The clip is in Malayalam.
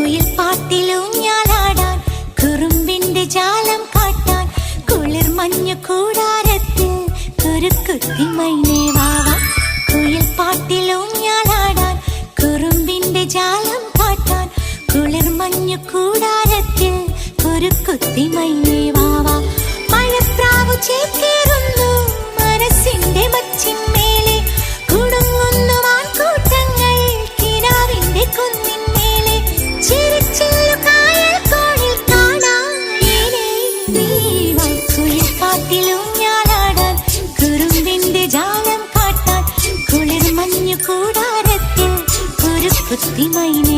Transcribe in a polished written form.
കുയിൽ പാട്ടിലൂഞ്ഞാലാടാൻ കുറുമ്പിന്റെ ജാലം കാട്ടാൻ കുളിർ മഞ്ഞു കൂടാരത്തിൽ കുരുക്കുത്തി മൈനേ വാവാ. കുയിൽ പാട്ടിലൂഞ്ഞാലാടാൻ കുറുമ്പിന്റെ ജാലം കാട്ടാൻ കുളിർ മഞ്ഞു കൂടാരത്തിൽ കുരുക്കുത്തി മൈനേ വാവാ. മഴപ്രാവു ചേക്കേറുന്നു മനസ്സിന്റെ മച്ചിന്മേലെ കുടുങ്ങുന്നു മാൻകൂട്ടങ്ങൾ കിനാവിന്റെ കുന്നിന്മേലെ ചിരിച്ചില്ലു കായൽ കോണിൽ കാണാനേനെ നീവാ. കുയിൽ പാട്ടിലൂഞ്ഞാലാടാൻ കുറുമ്പിന്റെ ജാലം കാട്ടാൻ കുളിർ മഞ്ഞു കൂടാരത്തിൽ കുരുക്കുത്തി മൈനേ